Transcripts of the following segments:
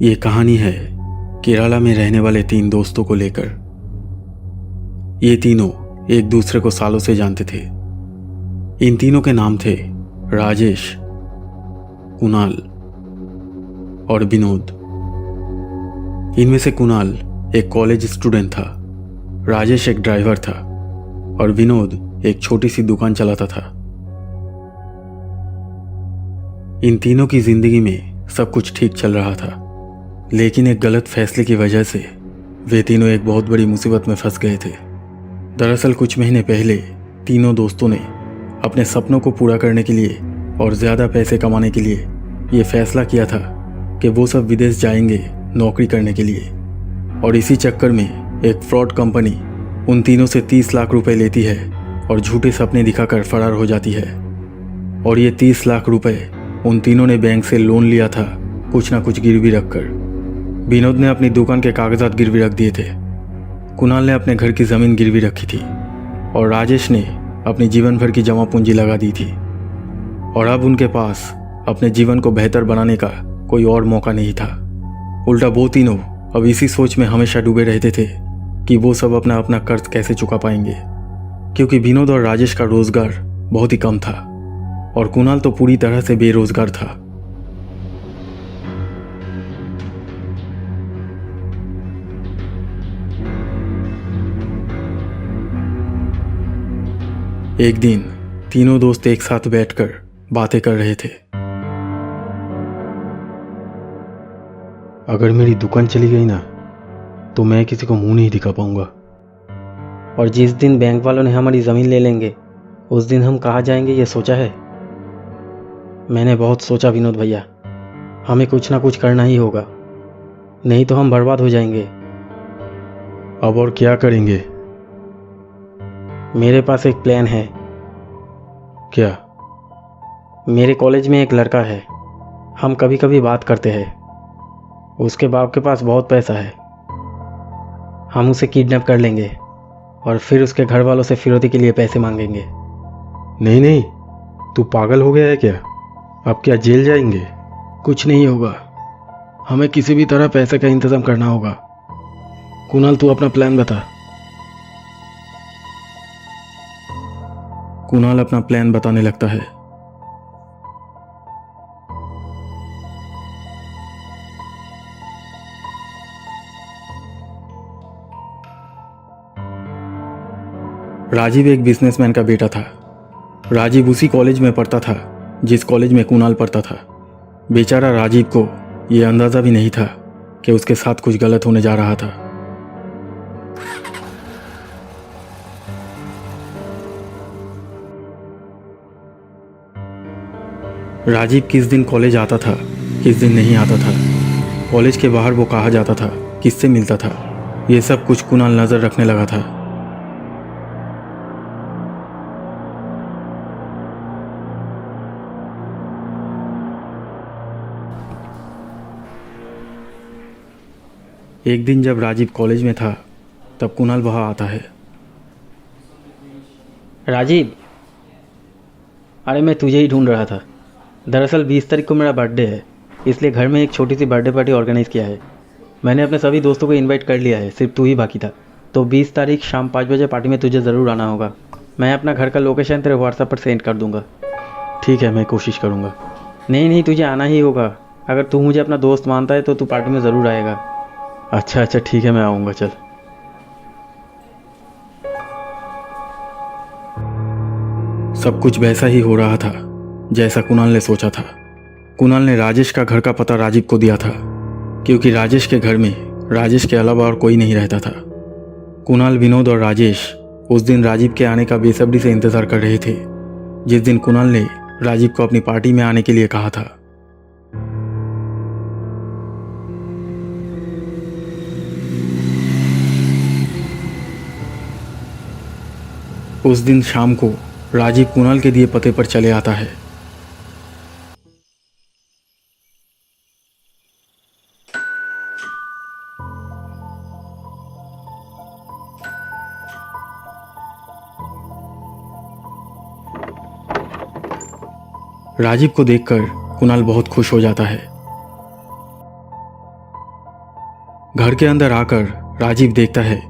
ये कहानी है केरला में रहने वाले 3 दोस्तों को लेकर। ये तीनों एक दूसरे को सालों से जानते थे। इन तीनों के नाम थे राजेश, कुणाल और विनोद। इनमें से कुणाल एक कॉलेज स्टूडेंट था, राजेश एक ड्राइवर था और विनोद एक छोटी सी दुकान चलाता था। इन तीनों की जिंदगी में सब कुछ ठीक चल रहा था, लेकिन एक गलत फैसले की वजह से वे तीनों एक बहुत बड़ी मुसीबत में फंस गए थे। दरअसल कुछ महीने पहले तीनों दोस्तों ने अपने सपनों को पूरा करने के लिए और ज़्यादा पैसे कमाने के लिए ये फैसला किया था कि वो सब विदेश जाएंगे नौकरी करने के लिए। और इसी चक्कर में एक फ्रॉड कंपनी उन तीनों से 30 लाख रुपए लेती है और झूठे सपने दिखाकर फरार हो जाती है। और ये 30 लाख रुपए उन तीनों ने बैंक से लोन लिया था, कुछ ना कुछ गिरवी रखकर। विनोद ने अपनी दुकान के कागजात गिरवी रख दिए थे, कुणाल ने अपने घर की ज़मीन गिरवी रखी थी और राजेश ने अपनी जीवन भर की जमा पूंजी लगा दी थी। और अब उनके पास अपने जीवन को बेहतर बनाने का कोई और मौका नहीं था। उल्टा वो तीनों अब इसी सोच में हमेशा डूबे रहते थे कि वो सब अपना अपना कर्ज कैसे चुका पाएंगे, क्योंकि विनोद और राजेश का रोजगार बहुत ही कम था और कुणाल तो पूरी तरह से बेरोजगार था। एक दिन तीनों दोस्त एक साथ बैठकर बातें कर रहे थे। अगर मेरी दुकान चली गई ना तो मैं किसी को मुंह नहीं दिखा पाऊंगा। और जिस दिन बैंक वालों ने हमारी ज़मीन ले लेंगे उस दिन हम कहाँ जाएंगे, ये सोचा है? मैंने बहुत सोचा विनोद भैया, हमें कुछ ना कुछ करना ही होगा, नहीं तो हम बर्बाद हो जाएंगे। अब और क्या करेंगे? मेरे पास एक प्लान है। क्या? मेरे कॉलेज में एक लड़का है, हम कभी कभी बात करते हैं। उसके बाप के पास बहुत पैसा है। हम उसे किडनैप कर लेंगे और फिर उसके घर वालों से फिरौती के लिए पैसे मांगेंगे। नहीं नहीं, तू पागल हो गया है क्या? अब क्या जेल जाएंगे? कुछ नहीं होगा, हमें किसी भी तरह पैसे का इंतजाम करना होगा। कुणाल तू अपना प्लान बता। कुणाल अपना प्लान बताने लगता है। राजीव एक बिजनेसमैन का बेटा था। राजीव उसी कॉलेज में पढ़ता था जिस कॉलेज में कुणाल पढ़ता था। बेचारा राजीव को यह अंदाज़ा भी नहीं था कि उसके साथ कुछ गलत होने जा रहा था। राजीव किस दिन कॉलेज आता था, किस दिन नहीं आता था, कॉलेज के बाहर वो कहाँ जाता था, किससे मिलता था, ये सब कुछ कुणाल नज़र रखने लगा था। एक दिन जब राजीव कॉलेज में था तब कुणाल वहाँ आता है। राजीव, अरे मैं तुझे ही ढूंढ रहा था। दरअसल 20 तारीख को मेरा बर्थडे है, इसलिए घर में एक छोटी सी बर्थडे पार्टी ऑर्गेनाइज़ किया है। मैंने अपने सभी दोस्तों को इनवाइट कर लिया है, सिर्फ तू ही बाकी था। तो 20 तारीख शाम 5 बजे पार्टी में तुझे ज़रूर आना होगा। मैं अपना घर का लोकेशन तेरे व्हाट्सएप पर सेंड कर दूंगा। ठीक है, मैं कोशिश करूँगा। नहीं नहीं, तुझे आना ही होगा। अगर तू मुझे अपना दोस्त मानता है तो तू पार्टी में ज़रूर आएगा। अच्छा ठीक है, मैं आऊँगा। चल। सब कुछ वैसा ही हो रहा था जैसा कुणाल ने सोचा था। कुणाल ने राजेश का घर का पता राजीव को दिया था, क्योंकि राजेश के घर में राजेश के अलावा और कोई नहीं रहता था। कुणाल, विनोद और राजेश उस दिन राजीव के आने का बेसब्री से इंतजार कर रहे थे, जिस दिन कुणाल ने राजीव को अपनी पार्टी में आने के लिए कहा था। उस दिन शाम को राजीव कुणाल के दिए पते पर चले आता है। राजीव को देखकर कुणाल बहुत खुश हो जाता है। घर के अंदर आकर राजीव देखता है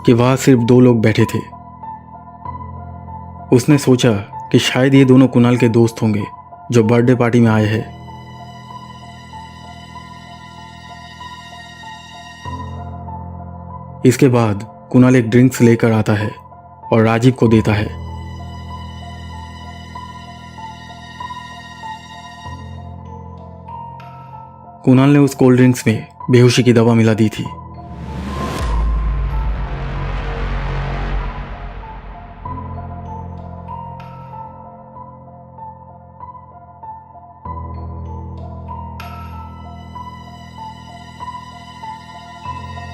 कि वहां सिर्फ 2 लोग बैठे थे। उसने सोचा कि शायद ये दोनों कुणाल के दोस्त होंगे जो बर्थडे पार्टी में आए हैं। इसके बाद कुणाल एक ड्रिंक्स लेकर आता है और राजीव को देता है। कुणाल ने उस कोल्ड ड्रिंक्स में बेहोशी की दवा मिला दी थी।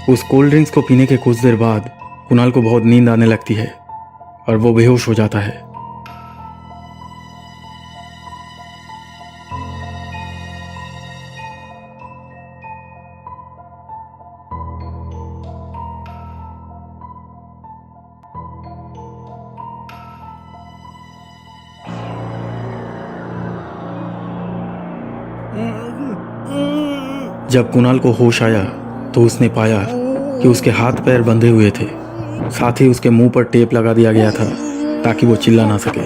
उस कोल्ड ड्रिंक्स को पीने के कुछ देर बाद कुणाल को बहुत नींद आने लगती है और वो बेहोश हो जाता है। जब कुणाल को होश आया तो उसने पाया कि उसके हाथ पैर बंधे हुए थे, साथ ही उसके मुंह पर टेप लगा दिया गया था ताकि वो चिल्ला ना सके।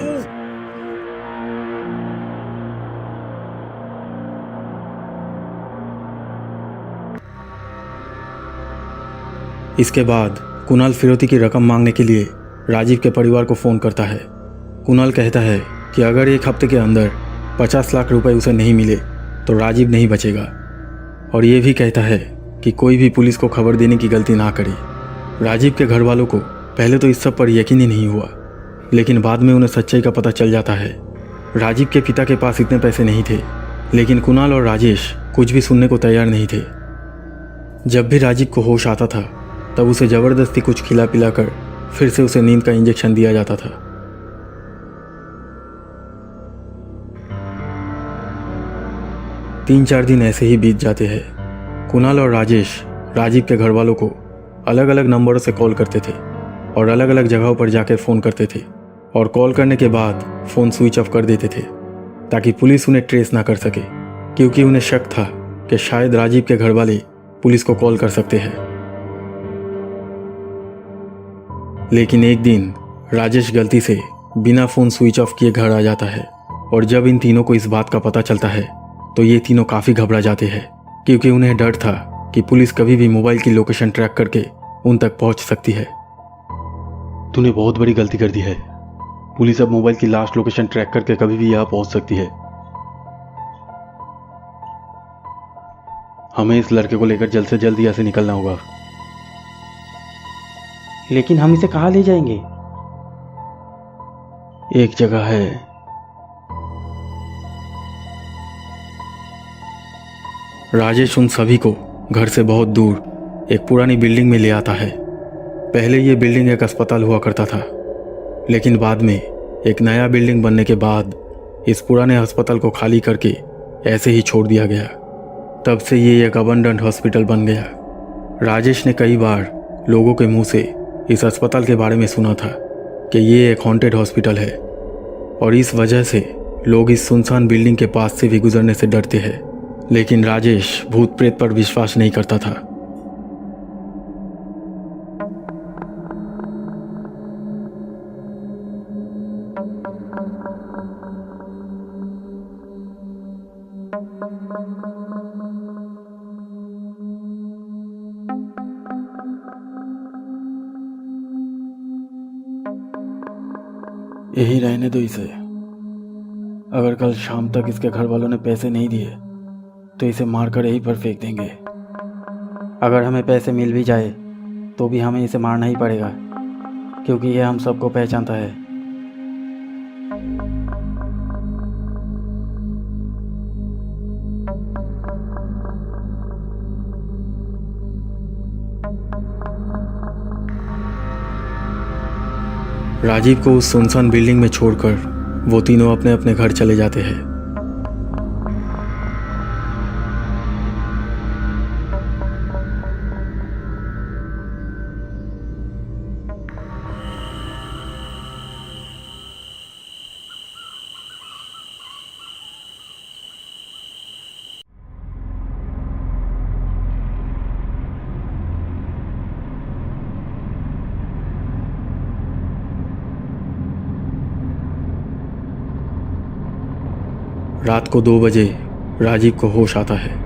इसके बाद कुणाल फिरौती की रकम मांगने के लिए राजीव के परिवार को फ़ोन करता है। कुणाल कहता है कि अगर 1 हफ्ते के अंदर 50 लाख रुपए उसे नहीं मिले तो राजीव नहीं बचेगा, और ये भी कहता है कि कोई भी पुलिस को खबर देने की गलती ना करे। राजीव के घर वालों को पहले तो इस सब पर यकीन ही नहीं हुआ, लेकिन बाद में उन्हें सच्चाई का पता चल जाता है। राजीव के पिता के पास इतने पैसे नहीं थे, लेकिन कुणाल और राजेश कुछ भी सुनने को तैयार नहीं थे। जब भी राजीव को होश आता था तब उसे ज़बरदस्ती कुछ खिला पिला कर फिर से उसे नींद का इंजेक्शन दिया जाता था। तीन चार दिन ऐसे ही बीत जाते हैं। कुणाल और राजेश राजीव के घर वालों को अलग अलग नंबरों से कॉल करते थे और अलग अलग जगहों पर जाकर फ़ोन करते थे, और कॉल करने के बाद फ़ोन स्विच ऑफ कर देते थे ताकि पुलिस उन्हें ट्रेस ना कर सके, क्योंकि उन्हें शक था कि शायद राजीव के घर वाले पुलिस को कॉल कर सकते हैं। लेकिन एक दिन राजेश गलती से बिना फ़ोन स्विच ऑफ किए घर आ जाता है, और जब इन तीनों को इस बात का पता चलता है तो ये तीनों काफ़ी घबरा जाते हैं, क्योंकि उन्हें डर था कि पुलिस कभी भी मोबाइल की लोकेशन ट्रैक करके उन तक पहुंच सकती है। तूने बहुत बड़ी गलती कर दी है। पुलिस अब मोबाइल की लास्ट लोकेशन ट्रैक करके कभी भी यहाँ पहुंच सकती है। हमें इस लड़के को लेकर जल्द से जल्द यहाँ से निकलना होगा। लेकिन हम इसे कहाँ ले जाएंगे? एक जगह है, राजेश उन सभी को घर से बहुत दूर एक पुरानी बिल्डिंग में ले आता है। पहले ये बिल्डिंग एक अस्पताल हुआ करता था, लेकिन बाद में एक नया बिल्डिंग बनने के बाद इस पुराने अस्पताल को खाली करके ऐसे ही छोड़ दिया गया। तब से ये एक अबंडेंट हॉस्पिटल बन गया। राजेश ने कई बार लोगों के मुंह से इस अस्पताल के बारे में सुना था कि ये एक हॉन्टेड हॉस्पिटल है, और इस वजह से लोग इस सुनसान बिल्डिंग के पास से भी गुजरने से डरते हैं। लेकिन राजेश भूत प्रेत पर विश्वास नहीं करता था। यही रहने दो इसे। अगर कल शाम तक इसके घर वालों ने पैसे नहीं दिए तो इसे मारकर यहीं पर फेंक देंगे। अगर हमें पैसे मिल भी जाए तो भी हमें इसे मारना ही पड़ेगा, क्योंकि यह हम सबको पहचानता है। राजीव को उस सुनसान बिल्डिंग में छोड़कर वो तीनों अपने अपने घर चले जाते हैं। रात को 2 बजे राजीव को होश आता है।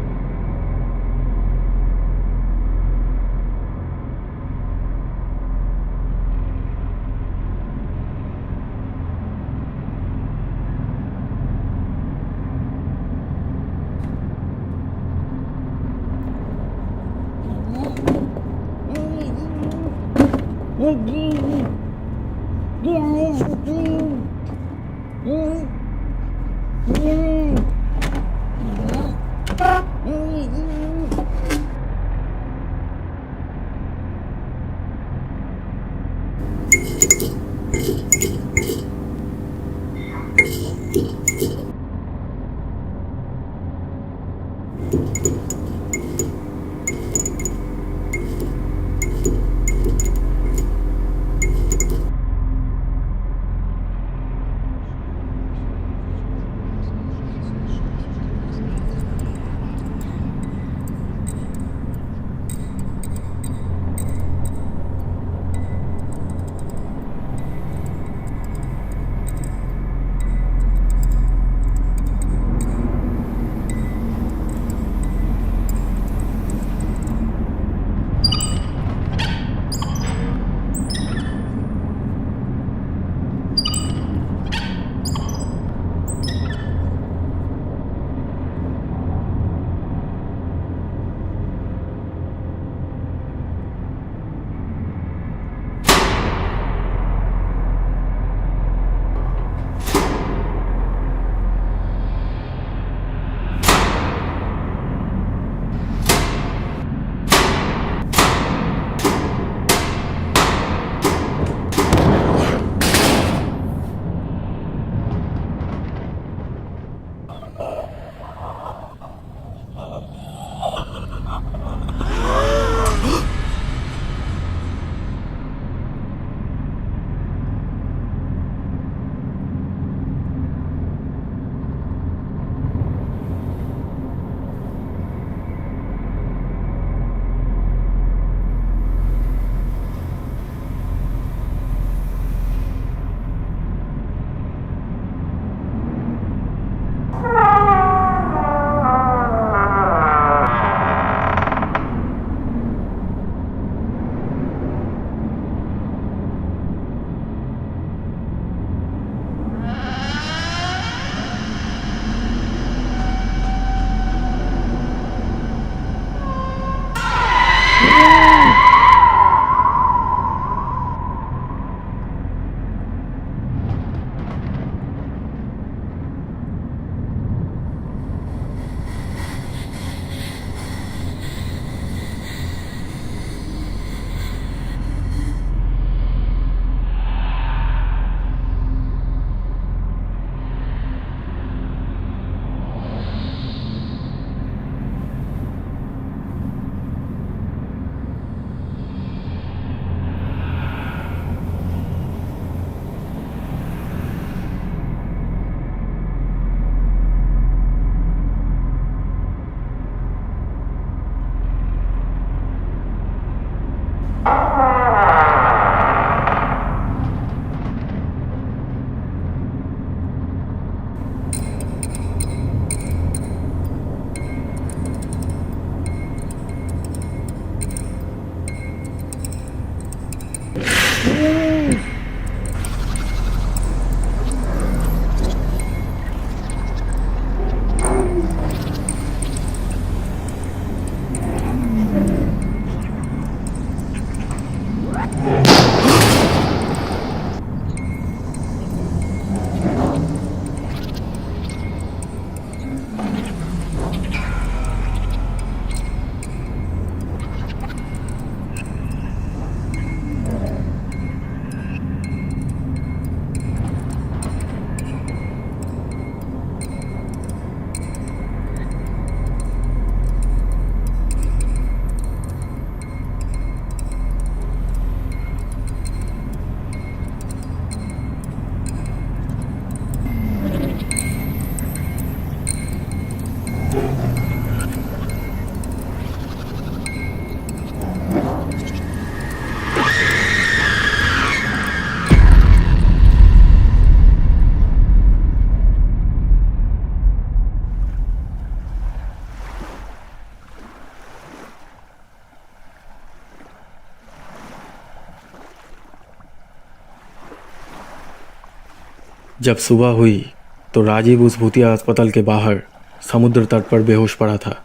जब सुबह हुई तो राजीव उस भूतिया अस्पताल के बाहर समुद्र तट पर बेहोश पड़ा था।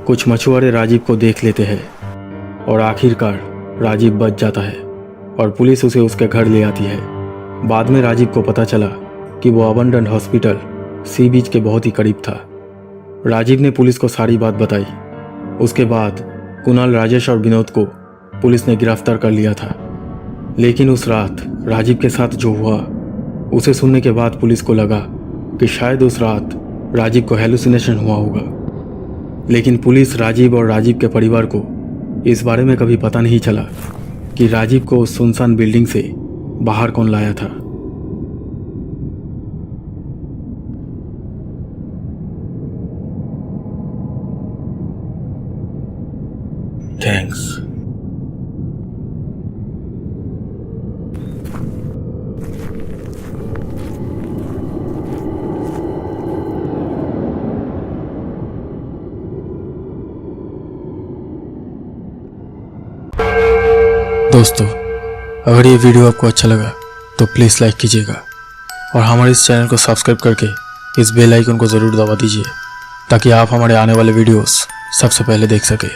कुछ मछुआरे राजीव को देख लेते हैं और आखिरकार राजीव बच जाता है और पुलिस उसे उसके घर ले आती है। बाद में राजीव को पता चला कि वो अबंडन हॉस्पिटल सी बीच के बहुत ही करीब था। राजीव ने पुलिस को सारी बात बताई। उसके बाद कुणाल, राजेश और विनोद को पुलिस ने गिरफ्तार कर लिया था। लेकिन उस रात राजीव के साथ जो हुआ उसे सुनने के बाद पुलिस को लगा कि शायद उस रात राजीव को हेलुसिनेशन हुआ होगा। लेकिन पुलिस, राजीव और राजीव के परिवार को इस बारे में कभी पता नहीं चला कि राजीव को उस सुनसान बिल्डिंग से बाहर कौन लाया था। थैंक्स। दोस्तों, अगर ये वीडियो आपको अच्छा लगा तो प्लीज़ लाइक कीजिएगा और हमारे इस चैनल को सब्सक्राइब करके इस बेल आइकन को ज़रूर दबा दीजिए ताकि आप हमारे आने वाले वीडियोस सबसे पहले देख सकें।